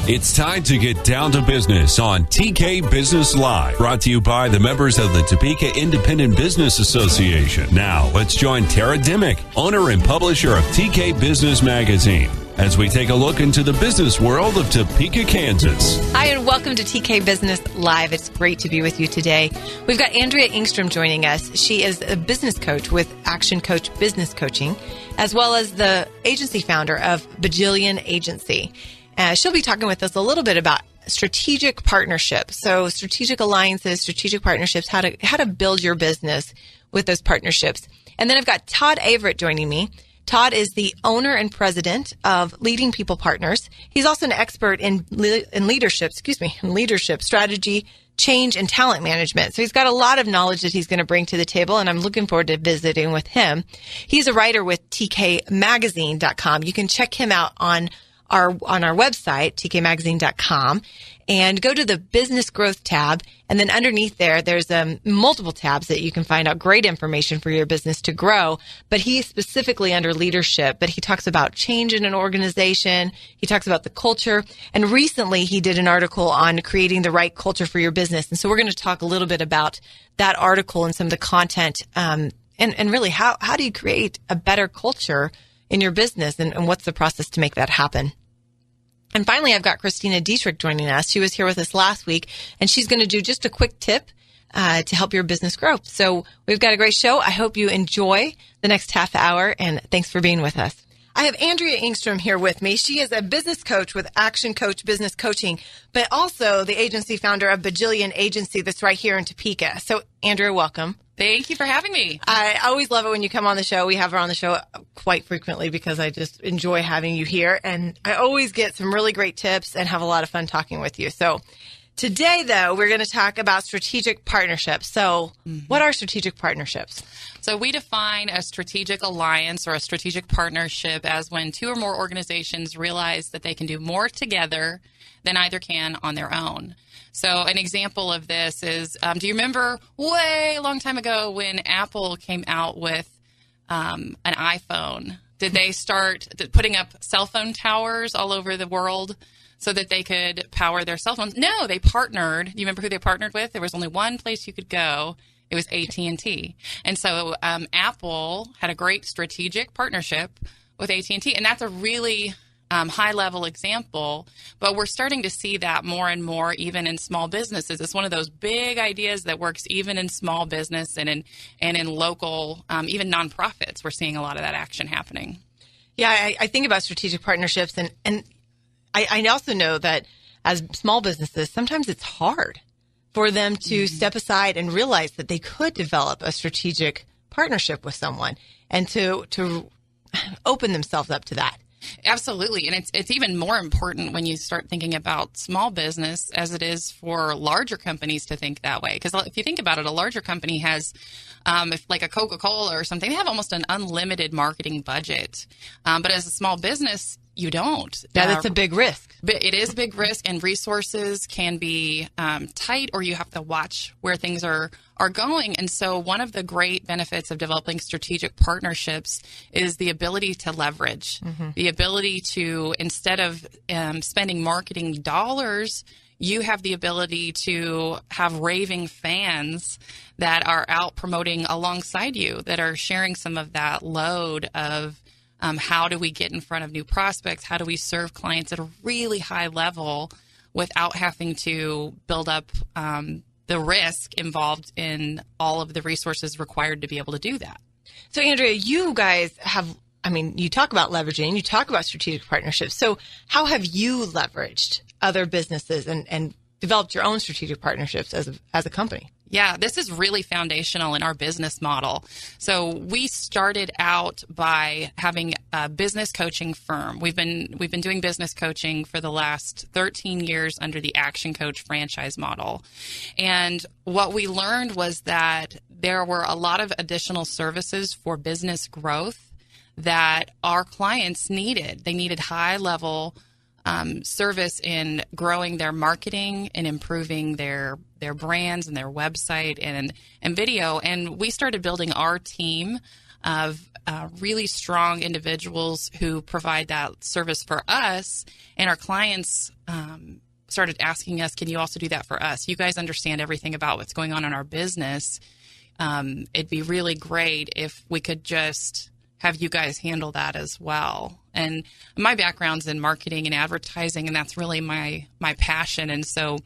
It's time to get down to business on TK Business Live, brought to you by the members of the Topeka Independent Business Association. Now, let's join Tara Dimmick, owner and publisher of TK Business Magazine, as we take a look into the business world of Topeka, Kansas. Hi, and welcome to TK Business Live. It's great to be with you today. We've got Andrea Engstrom joining us. She is a business coach with Action Coach Business Coaching, as well as the agency founder of Bajillion Agency. She'll be talking with us a little bit about strategic partnerships. So strategic alliances, strategic partnerships, how to build your business with those partnerships. And then I've got Todd Averett joining me. Todd is the owner and president of Leading People Partners. He's also an expert in leadership strategy, change, and talent management. So he's got a lot of knowledge that he's going to bring to the table, and I'm looking forward to visiting with him. He's a writer with tkmagazine.com. You can check him out on our website, tkmagazine.com, and go to the business growth tab. And then underneath there's multiple tabs that you can find out great information for your business to grow. But he's specifically under leadership, but he talks about change in an organization. He talks about the culture. And recently he did an article on creating the right culture for your business. And so we're going to talk a little bit about that article and some of the content, and really how do you create a better culture in your business, and what's the process to make that happen. And finally, I've got Kristina Dietrick joining us. She was here with us last week, and she's going to do just a quick tip to help your business grow. So we've got a great show. I hope you enjoy the next half hour, and thanks for being with us. I have Andrea Engstrom here with me. She is a business coach with Action Coach Business Coaching, but also the agency founder of Bajillion Agency that's right here in Topeka. So, Andrea, welcome. Thank you for having me. I always love it when you come on the show. We have her on the show quite frequently because I just enjoy having you here. And I always get some really great tips and have a lot of fun talking with you. So today, though, we're going to talk about strategic partnerships. So what are strategic partnerships? So we define a strategic alliance or a strategic partnership as when two or more organizations realize that they can do more together than either can on their own. So an example of this is, do you remember way a long time ago when Apple came out with an iPhone? Did they start putting up cell phone towers all over the world so that they could power their cell phones? No, they partnered. You remember who they partnered with? There was only one place you could go. It was AT&T. And so Apple had a great strategic partnership with AT&T. And that's a really high-level example, but we're starting to see that more and more even in small businesses. It's one of those big ideas that works even in small business and in local, even nonprofits. We're seeing a lot of that action happening. Yeah, I think about strategic partnerships, and I also know that as small businesses, sometimes it's hard for them to step aside and realize that they could develop a strategic partnership with someone and to open themselves up to that. Absolutely. And it's even more important when you start thinking about small business as it is for larger companies to think that way. Because if you think about it, a larger company has, if like a Coca-Cola or something, they have almost an unlimited marketing budget. But as a small business, you don't. Yeah, that's a big risk. But it is a big risk, and resources can be tight, or you have to watch where things are going. And so one of the great benefits of developing strategic partnerships is the ability to leverage, the ability to, instead of spending marketing dollars, you have the ability to have raving fans that are out promoting alongside you, that are sharing some of that load of how do we get in front of new prospects? How do we serve clients at a really high level without having to build up the risk involved in all of the resources required to be able to do that? So, Andrea, you guys have, you talk about leveraging, you talk about strategic partnerships. So how have you leveraged other businesses and developed your own strategic partnerships as a company? Yeah, this is really foundational in our business model. So we started out by having a business coaching firm. We've been doing business coaching for the last 13 years under the Action Coach franchise model. And what we learned was that there were a lot of additional services for business growth that our clients needed. They needed high-level service in growing their marketing and improving their brands and their website and video. And we started building our team of really strong individuals who provide that service for us, and our clients started asking us, can you also do that for us? You guys understand everything about what's going on in our business. It'd be really great if we could just have you guys handle that as well. And my background's in marketing and advertising, and that's really my passion. And so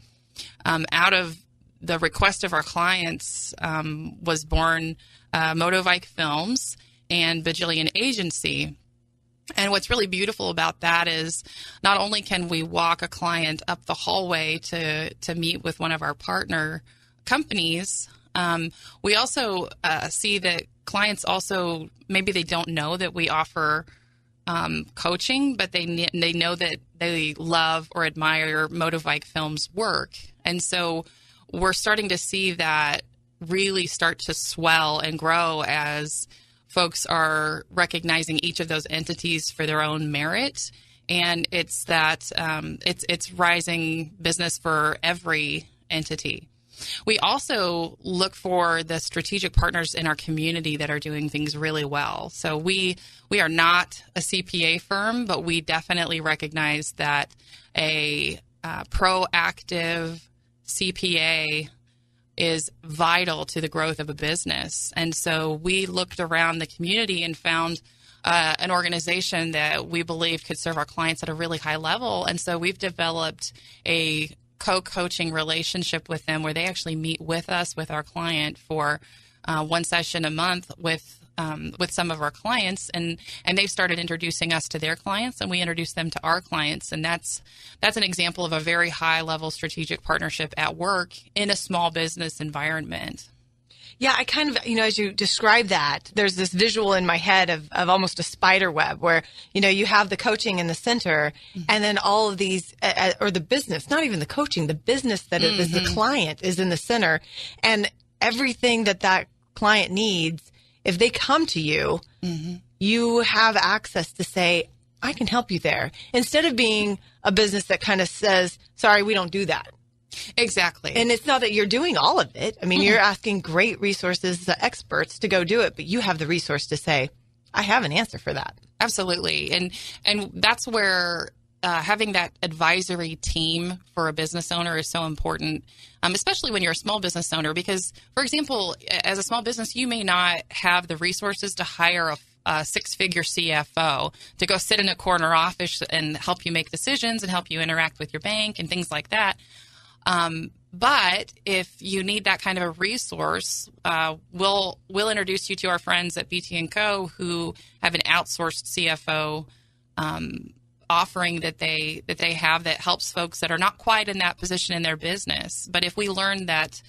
out of the request of our clients was born Motovike Films and Bajillion Agency. And what's really beautiful about that is not only can we walk a client up the hallway to meet with one of our partner companies, we also see that clients also, maybe they don't know that we offer coaching, but they know that they love or admire Motovike Films' work. And so we're starting to see that really start to swell and grow as folks are recognizing each of those entities for their own merit. And it's that it's rising business for every entity. We also look for the strategic partners in our community that are doing things really well. So we are not a CPA firm, but we definitely recognize that a proactive CPA is vital to the growth of a business. And so we looked around the community and found an organization that we believe could serve our clients at a really high level. And so we've developed a co-coaching relationship with them where they actually meet with us, with our client, for one session a month with some of our clients, and they've started introducing us to their clients, and we introduce them to our clients. And that's an example of a very high level strategic partnership at work in a small business environment. Yeah, I kind of, as you describe that, there's this visual in my head of almost a spider web where, you have the coaching in the center, and then all of these, or the business, not even the coaching, the business that is the client is in the center, and everything that client needs. If they come to you, you have access to say, I can help you there. Instead of being a business that kind of says, sorry, we don't do that. Exactly. And it's not that you're doing all of it. I mean, you're asking great resources, experts to go do it, but you have the resource to say, I have an answer for that. Absolutely. And that's where having that advisory team for a business owner is so important, especially when you're a small business owner, because, for example, as a small business, you may not have the resources to hire a six-figure CFO to go sit in a corner office and help you make decisions and help you interact with your bank and things like that. But if you need that kind of a resource, we'll introduce you to our friends at BT & Co. who have an outsourced CFO offering that they have that helps folks that are not quite in that position in their business. But if we learn that,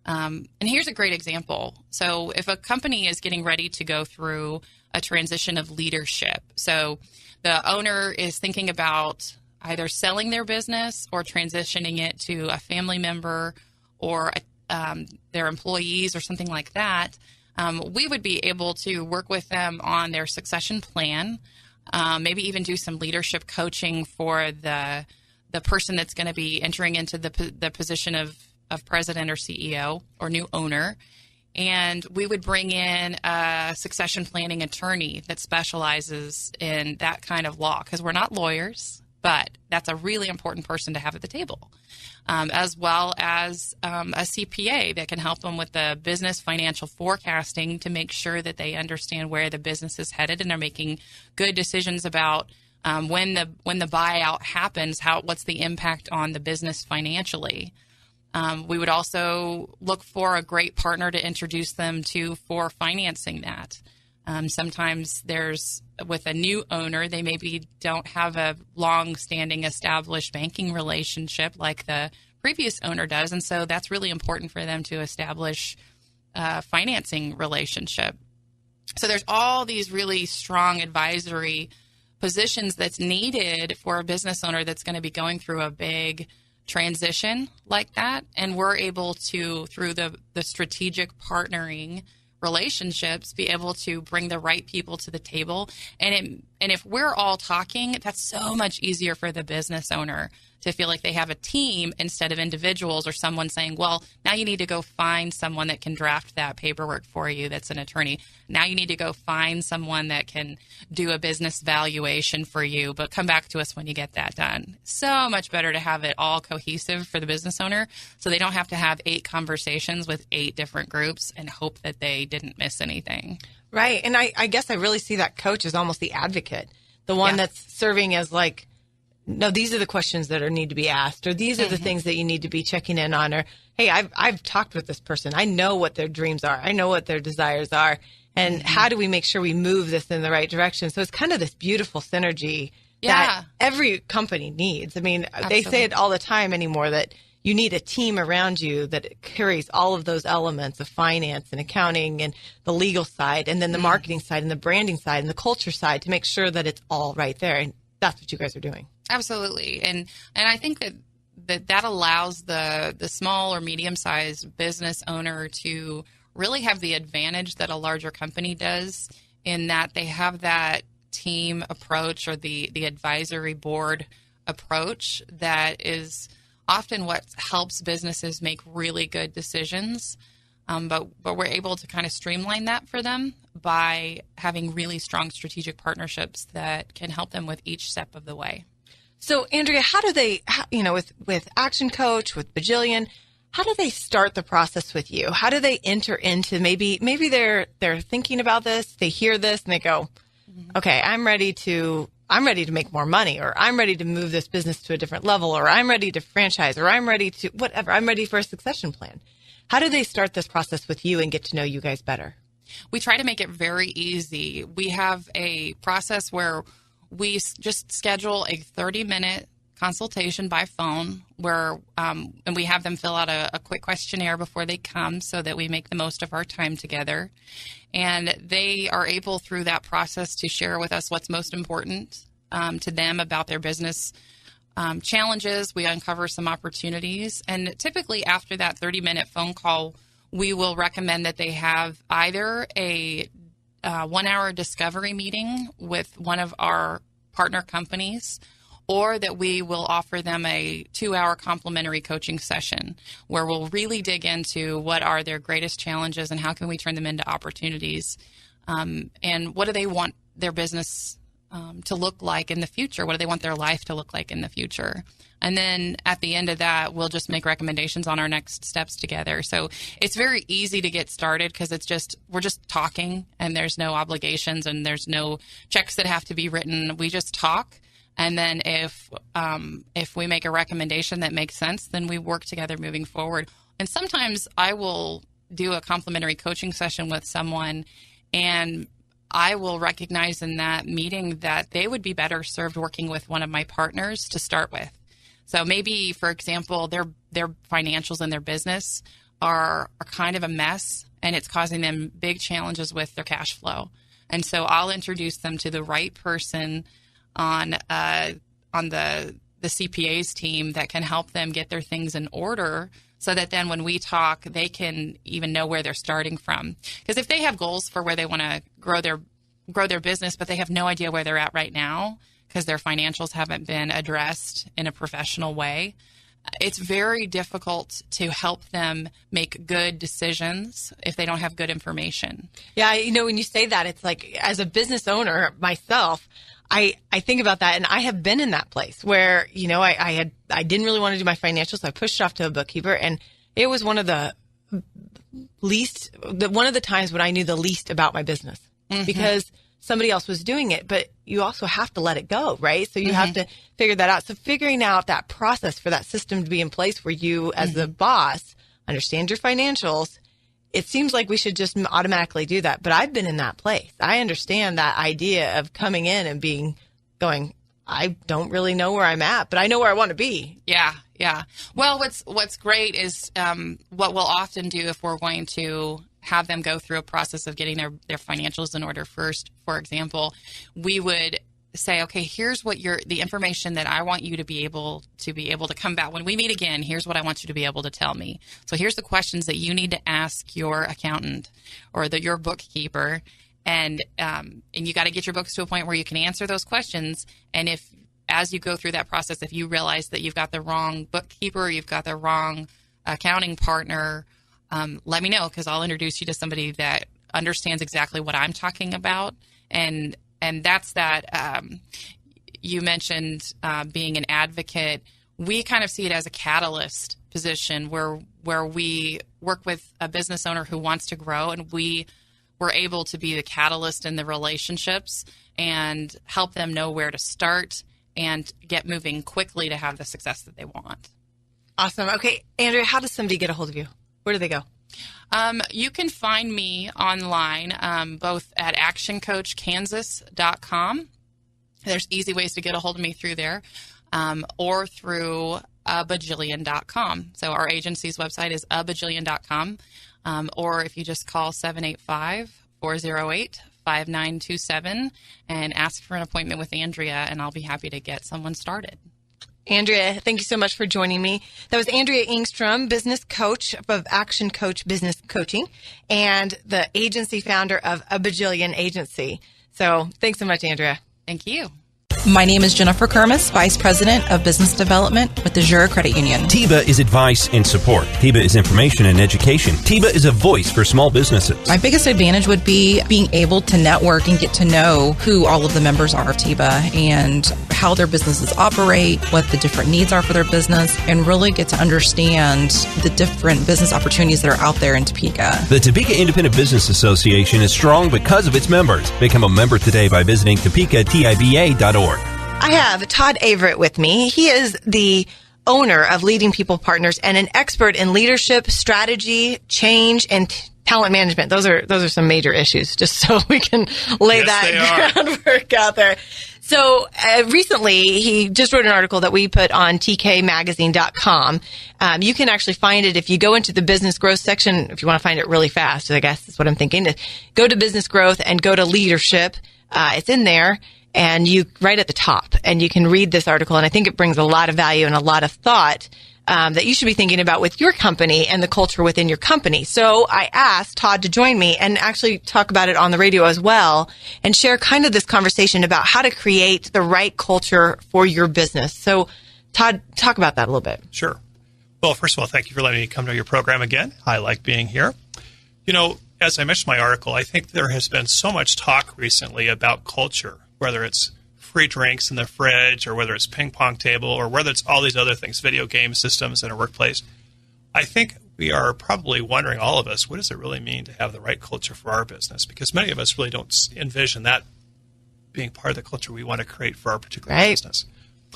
and here's a great example. So if a company is getting ready to go through a transition of leadership, so the owner is thinking about either selling their business or transitioning it to a family member or their employees or something like that, we would be able to work with them on their succession plan, maybe even do some leadership coaching for the person that's going to be entering into the position of president or CEO or new owner. And we would bring in a succession planning attorney that specializes in that kind of law, because we're not lawyers, but that's a really important person to have at the table, as well as a CPA that can help them with the business financial forecasting to make sure that they understand where the business is headed and they're making good decisions about when the buyout happens, what's the impact on the business financially. We would also look for a great partner to introduce them to for financing that. Sometimes with a new owner, they maybe don't have a long-standing established banking relationship like the previous owner does, and so that's really important for them to establish a financing relationship. So there's all these really strong advisory positions that's needed for a business owner that's going to be going through a big transition like that, and we're able to, through the strategic partnering relationships, be able to bring the right people to the table, and And if we're all talking, that's so much easier for the business owner to feel like they have a team instead of individuals, or someone saying, well, now you need to go find someone that can draft that paperwork for you that's an attorney. Now you need to go find someone that can do a business valuation for you, but come back to us when you get that done. So much better to have it all cohesive for the business owner, so they don't have to have 8 conversations with 8 different groups and hope that they didn't miss anything. Right. And I guess I really see that coach as almost the advocate, the one that's serving as like, no, these are the questions that need to be asked, or these are the things that you need to be checking in on, or, hey, I've talked with this person. I know what their dreams are. I know what their desires are. And how do we make sure we move this in the right direction? So it's kind of this beautiful synergy that every company needs. I mean, they say it all the time anymore, that you need a team around you that carries all of those elements of finance and accounting and the legal side, and then the marketing side and the branding side and the culture side, to make sure that it's all right there. And that's what you guys are doing. Absolutely. And I think that allows the small or medium-sized business owner to really have the advantage that a larger company does, in that they have that team approach, or the advisory board approach, that is often what helps businesses make really good decisions. But we're able to kind of streamline that for them by having really strong strategic partnerships that can help them with each step of the way. So, Andrea, how do they, with Action Coach, with Bajillion, how do they start the process with you? How do they enter into, maybe they're thinking about this, they hear this, and they go, okay, I'm ready to make more money, or I'm ready to move this business to a different level, or I'm ready to franchise, or I'm ready to whatever, I'm ready for a succession plan. How do they start this process with you and get to know you guys better? We try to make it very easy. We have a process where we just schedule a 30-minute consultation by phone, where and we have them fill out a quick questionnaire before they come, so that we make the most of our time together. And they are able, through that process, to share with us what's most important to them about their business challenges. We uncover some opportunities. And typically after that 30-minute phone call, we will recommend that they have either a 1-hour discovery meeting with one of our partner companies, or that we will offer them a 2-hour complimentary coaching session, where we'll really dig into what are their greatest challenges and how can we turn them into opportunities, and what do they want their business to look like in the future? What do they want their life to look like in the future? And then at the end of that, we'll just make recommendations on our next steps together. So it's very easy to get started, because we're just talking, and there's no obligations and there's no checks that have to be written. We just talk. And then if we make a recommendation that makes sense, then we work together moving forward. And sometimes I will do a complimentary coaching session with someone, and I will recognize in that meeting that they would be better served working with one of my partners to start with. So maybe, for example, their financials in their business are kind of a mess, and it's causing them big challenges with their cash flow. And so I'll introduce them to the right person on the CPA's team that can help them get their things in order, so that then when we talk, they can even know where they're starting from. Because if they have goals for where they want to grow their business, but they have no idea where they're at right now because their financials haven't been addressed in a professional way, it's very difficult to help them make good decisions if they don't have good information. Yeah, when you say that, it's like, as a business owner myself, I think about that, and I have been in that place where, I didn't really want to do my financials, so I pushed it off to a bookkeeper, and it was one of the times when I knew the least about my business, because somebody else was doing it, but you also have to let it go, right? So you have to figure that out. So figuring out that process for that system to be in place, where you, as the boss, understand your financials. It seems like we should just automatically do that. But I've been in that place. I understand that idea of coming in and going, I don't really know where I'm at, but I know where I want to be. Yeah. Well, what's great is what we'll often do if we're going to have them go through a process of getting their financials in order first. For example, we would say, okay, here's what the information that I want you to be able to come back when we meet again. Here's what I want you to be able to tell me. So here's the questions that you need to ask your accountant or your bookkeeper. And you got to get your books to a point where you can answer those questions. And if, as you go through that process, if you realize that you've got the wrong bookkeeper, you've got the wrong accounting partner, let me know, because I'll introduce you to somebody that understands exactly what I'm talking about. And that's that. You mentioned being an advocate. We kind of see it as a catalyst position where we work with a business owner who wants to grow, and we're able to be the catalyst in the relationships and help them know where to start and get moving quickly to have the success that they want. Awesome. Okay, Andrea, how does somebody get a hold of you? Where do they go? You can find me online, both at actioncoachkansas.com. There's easy ways to get a hold of me through there, or through Bajillion.com. So our agency's website is Bajillion.com. Or if you just call 785-408-5927 and ask for an appointment with Andrea, and I'll be happy to get someone started. Andrea, thank you so much for joining me. That was Andrea Engstrom, business coach of Action Coach Business Coaching and the agency founder of Bajillion Agency. So thanks so much, Andrea. Thank you. My name is Jennifer Kermis, Vice President of Business Development with the Jura Credit Union. TIBA is advice and support. TIBA is information and education. TIBA is a voice for small businesses. My biggest advantage would be being able to network and get to know who all of the members are of TIBA and how their businesses operate, what the different needs are for their business, and really get to understand the different business opportunities that are out there in Topeka. The Topeka Independent Business Association is strong because of its members. Become a member today by visiting topekatiba.org. I have Todd Averett with me. He is the owner of Leading People Partners and an expert in leadership, strategy, change, and talent management. Those are some major issues, just so we can lay that groundwork out there. So recently, he just wrote an article that we put on tkmagazine.com. You can actually find it if you go into the business growth section. If you want to find it really fast, I guess is what I'm thinking. Go to business growth and go to leadership. It's in there. And you right at the top, and you can read this article. And I think it brings a lot of value and a lot of thought that you should be thinking about with your company and the culture within your company. So I asked Todd to join me and actually talk about it on the radio as well and share kind of this conversation about how to create the right culture for your business. So Todd, talk about that a little bit. Sure. Well, first of all, thank you for letting me come to your program again. I like being here. You know, as I mentioned in my article, I think there has been so much talk recently about culture, whether it's free drinks in the fridge or whether it's ping pong table or whether it's all these other things, video game systems in a workplace. I think we are probably wondering, all of us, what does it really mean to have the right culture for our business? Because many of us really don't envision that being part of the culture we want to create for our particular business.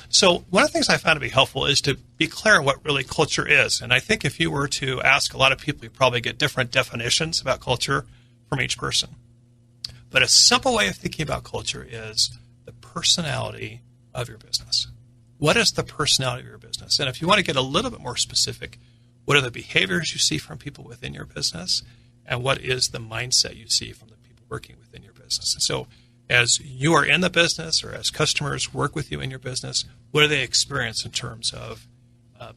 So one of the things I found to be helpful is to be clear on what really culture is. And I think if you were to ask a lot of people, you probably get different definitions about culture from each person. But a simple way of thinking about culture is the personality of your business. What is the personality of your business? And if you want to get a little bit more specific, what are the behaviors you see from people within your business? And what is the mindset you see from the people working within your business? And so as you are in the business or as customers work with you in your business, what do they experience in terms of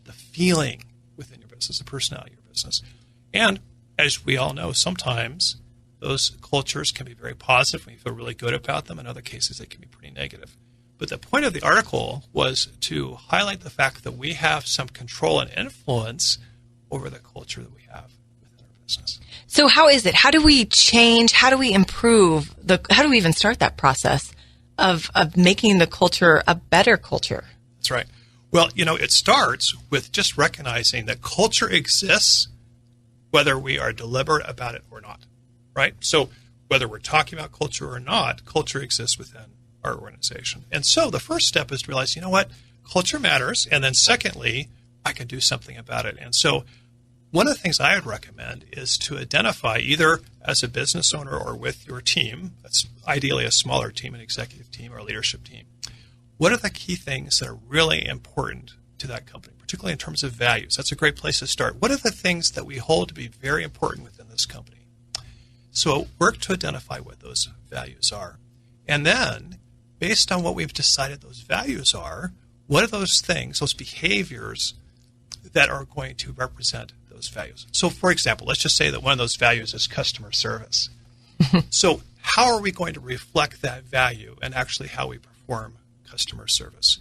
the feeling within your business, the personality of your business? And as we all know, sometimes those cultures can be very positive when you feel really good about them. In other cases, they can be pretty negative. But the point of the article was to highlight the fact that we have some control and influence over the culture that we have within our business. So how is it? How do we change? How do we improve? How do we even start that process of making the culture a better culture? That's right. Well, you know, it starts with just recognizing that culture exists whether we are deliberate about it or not. Right? So whether we're talking about culture or not, culture exists within our organization. And so the first step is to realize, you know what, culture matters. And then secondly, I can do something about it. And so one of the things I would recommend is to identify either as a business owner or with your team, that's ideally a smaller team, an executive team or a leadership team, what are the key things that are really important to that company, particularly in terms of values? That's a great place to start. What are the things that we hold to be very important within this company? So work to identify what those values are. And then, based on what we've decided those values are, what are those things, those behaviors that are going to represent those values? So, for example, let's just say that one of those values is customer service. So how are we going to reflect that value and actually how we perform customer service?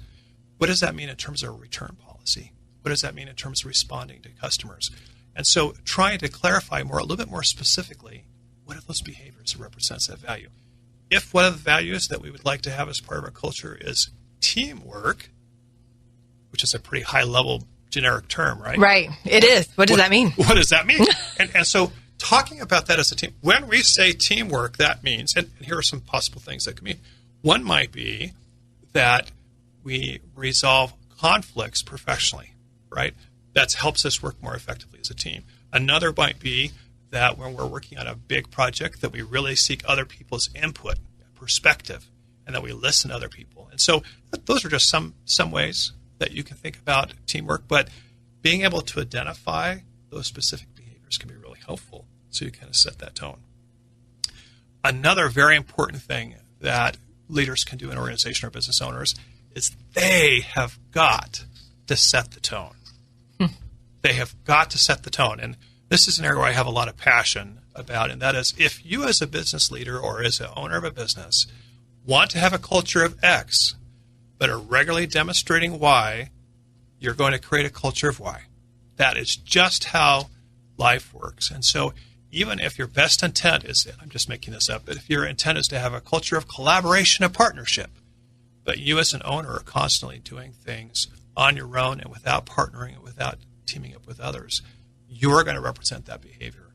What does that mean in terms of a return policy? What does that mean in terms of responding to customers? And so trying to clarify a little bit more specifically, what are those behaviors that represents that value? If one of the values that we would like to have as part of our culture is teamwork, which is a pretty high-level generic term, right? Right. It is. What does that mean? What does that mean? and so talking about that as a team, when we say teamwork, that means, and here are some possible things that could mean. One might be that we resolve conflicts professionally, right? That helps us work more effectively as a team. Another might be that when we're working on a big project, that we really seek other people's input, perspective, and that we listen to other people. And so those are just some ways that you can think about teamwork, but being able to identify those specific behaviors can be really helpful, so you kind of set that tone. Another very important thing that leaders can do in organization or business owners is they have got to set the tone. They have got to set the tone. And this is an area where I have a lot of passion about, and that is if you as a business leader or as an owner of a business want to have a culture of X, but are regularly demonstrating Y, you're going to create a culture of Y. That is just how life works. And so even if your best intent is, I'm just making this up, but if your intent is to have a culture of collaboration and partnership, but you as an owner are constantly doing things on your own and without partnering and without teaming up with others, you're going to represent that behavior.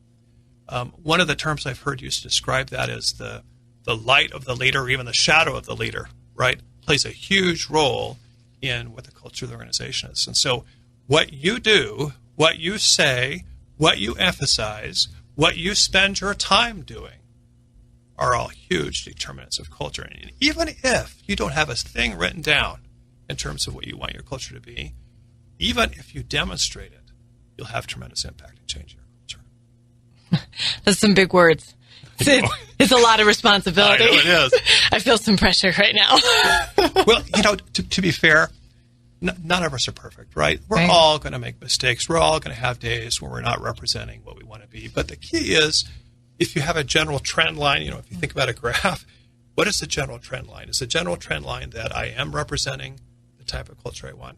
One of the terms I've heard used to describe that is the light of the leader or even the shadow of the leader, right? Plays a huge role in what the culture of the organization is. And so what you do, what you say, what you emphasize, what you spend your time doing are all huge determinants of culture. And even if you don't have a thing written down in terms of what you want your culture to be, even if you demonstrate it, you'll have tremendous impact in changing your culture. That's some big words. It's a lot of responsibility. I know it is. I feel some pressure right now. Well, to be fair, none of us are perfect, right? We're all going to make mistakes. We're all going to have days where we're not representing what we want to be. But the key is, if you have a general trend line, if you think about a graph, what is the general trend line? Is the general trend line that I am representing the type of culture I want?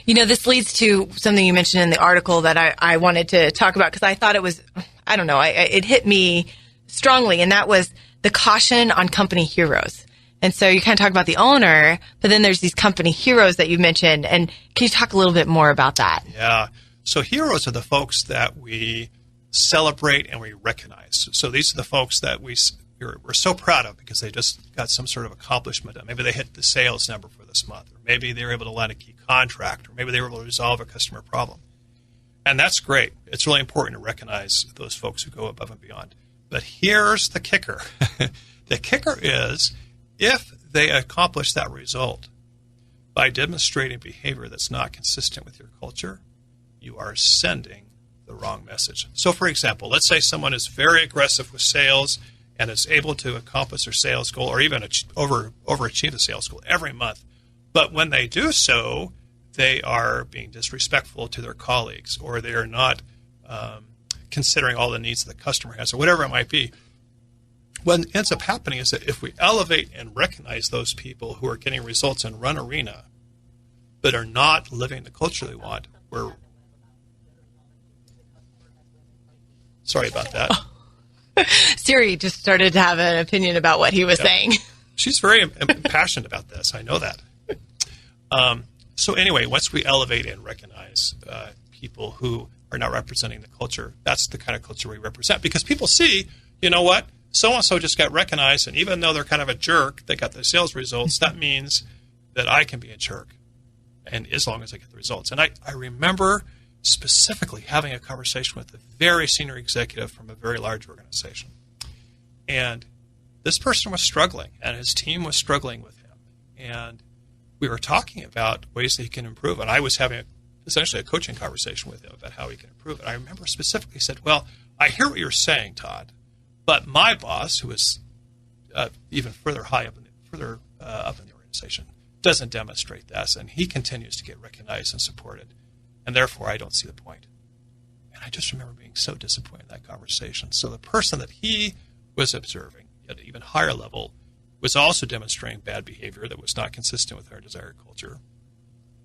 This leads to something you mentioned in the article that I wanted to talk about because I thought it was, I don't know, it hit me strongly, and that was the caution on company heroes. And so you kind of talk about the owner, but then there's these company heroes that you mentioned. And can you talk a little bit more about that? Yeah. So heroes are the folks that we celebrate and we recognize. So these are the folks that we're so proud of because they just got some sort of accomplishment. Maybe they hit the sales number for this month, or maybe they were able to land a key contract, or maybe they were able to resolve a customer problem. And that's great. It's really important to recognize those folks who go above and beyond. But here's the kicker. The kicker is if they accomplish that result by demonstrating behavior that's not consistent with your culture, you are sending the wrong message. So, for example, let's say someone is very aggressive with sales and is able to accomplish their sales goal or even overachieve the sales goal every month. But when they do so, they are being disrespectful to their colleagues, or they are not considering all the needs that the customer has, or whatever it might be. What ends up happening is that if we elevate and recognize those people who are getting results in Run Arena but are not living the culture they want, we're sorry about that. Siri just started to have an opinion about what he was saying. She's very passionate about this. I know that. So anyway, once we elevate and recognize people who are not representing the culture, that's the kind of culture we represent. Because people see, you know what, so-and-so just got recognized, and even though they're kind of a jerk, they got the sales results, that means that I can be a jerk, and as long as I get the results. And I remember specifically having a conversation with a very senior executive from a very large organization. And this person was struggling, and his team was struggling with him. And we were talking about ways that he can improve. And I was having essentially a coaching conversation with him about how he can improve. And I remember specifically said, well, I hear what you're saying, Todd, but my boss, who is even further up in the organization, doesn't demonstrate this, and he continues to get recognized and supported. And therefore, I don't see the point. And I just remember being so disappointed in that conversation. So the person that he was observing at an even higher level was also demonstrating bad behavior that was not consistent with our desired culture,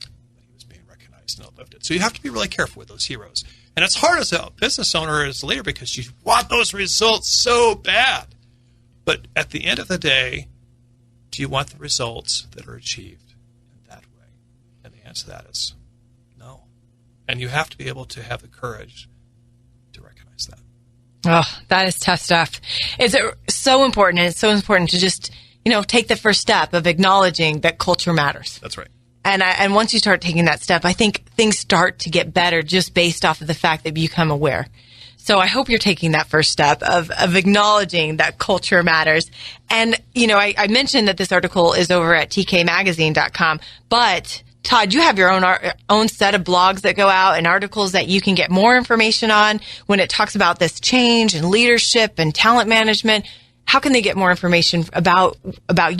but he was being recognized and uplifted. So you have to be really careful with those heroes. And it's hard as a business owner, as a leader, because you want those results so bad. But at the end of the day, do you want the results that are achieved in that way? And the answer to that is no. And you have to be able to have the courage to recognize that. Oh, that is tough stuff. It's so important, and it's so important to just, take the first step of acknowledging that culture matters. That's right. And once you start taking that step, I think things start to get better just based off of the fact that you become aware. So I hope you're taking that first step of acknowledging that culture matters. And, I mentioned that this article is over at tkmagazine.com, but Todd, you have your own set of blogs that go out and articles that you can get more information on when it talks about this change and leadership and talent management. How can they get more information about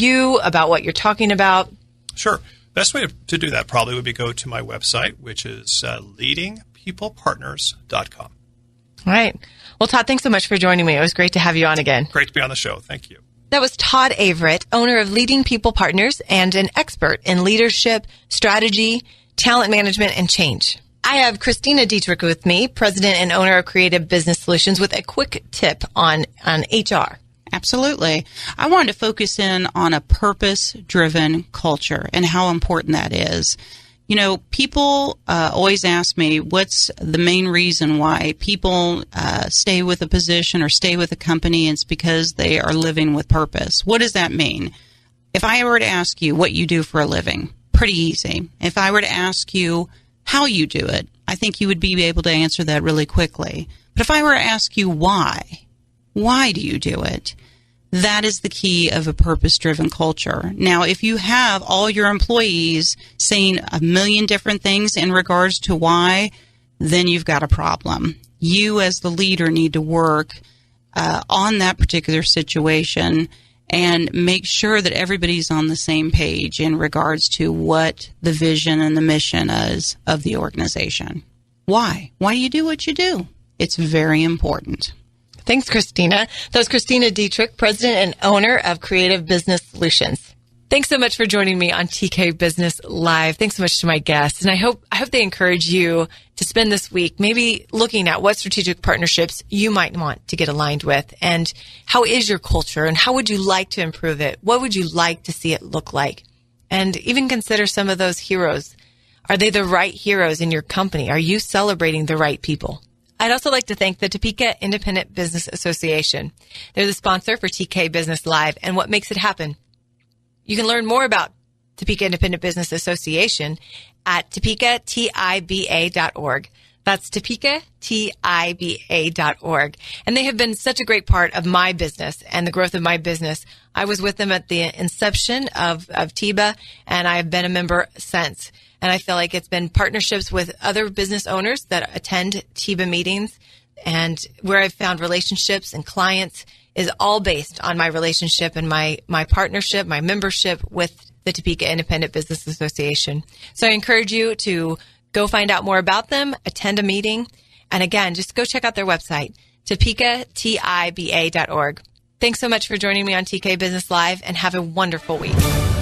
you, about what you're talking about? Sure. Best way to do that probably would be go to my website, which is leadingpeoplepartners.com. All right. Well, Todd, thanks so much for joining me. It was great to have you on again. Great to be on the show. Thank you. That was Todd Averett, owner of Leading People Partners and an expert in leadership, strategy, talent management, and change. I have Kristina Dietrick with me, president and owner of Creative Business Solutions, with a quick tip on HR. Absolutely. I wanted to focus in on a purpose-driven culture and how important that is. People always ask me, what's the main reason why people stay with a position or stay with a company? It's because they are living with purpose. What does that mean? If I were to ask you what you do for a living, pretty easy. If I were to ask you how you do it, I think you would be able to answer that really quickly. But if I were to ask you why do you do it? That is the key of a purpose-driven culture. Now, if you have all your employees saying a million different things in regards to why, then you've got a problem. You as the leader need to work on that particular situation and make sure that everybody's on the same page in regards to what the vision and the mission is of the organization. Why? Why do you do what you do? It's very important. Thanks, Kristina. That was Kristina Dietrick, president and owner of Creative Business Solutions. Thanks so much for joining me on TK Business Live. Thanks so much to my guests. And I hope they encourage you to spend this week maybe looking at what strategic partnerships you might want to get aligned with, and how is your culture, and how would you like to improve it? What would you like to see it look like? And even consider some of those heroes. Are they the right heroes in your company? Are you celebrating the right people? I'd also like to thank the Topeka Independent Business Association. They're the sponsor for TK Business Live and what makes it happen. You can learn more about Topeka Independent Business Association at topekatiba.org. That's topekatiba.org. And they have been such a great part of my business and the growth of my business. I was with them at the inception of TIBA, and I have been a member since. And I feel like it's been partnerships with other business owners that attend TIBA meetings, and where I've found relationships and clients is all based on my relationship and my partnership, my membership with the Topeka Independent Business Association. So I encourage you to go find out more about them, attend a meeting, and again, just go check out their website, topekatiba.org. Thanks so much for joining me on TK Business Live, and have a wonderful week.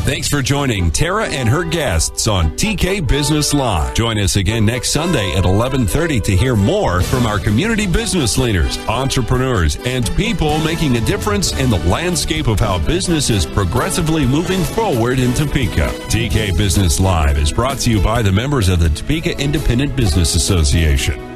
Thanks for joining Tara and her guests on TK Business Live. Join us again next Sunday at 11:30 to hear more from our community business leaders, entrepreneurs, and people making a difference in the landscape of how business is progressively moving forward in Topeka. TK Business Live is brought to you by the members of the Topeka Independent Business Association.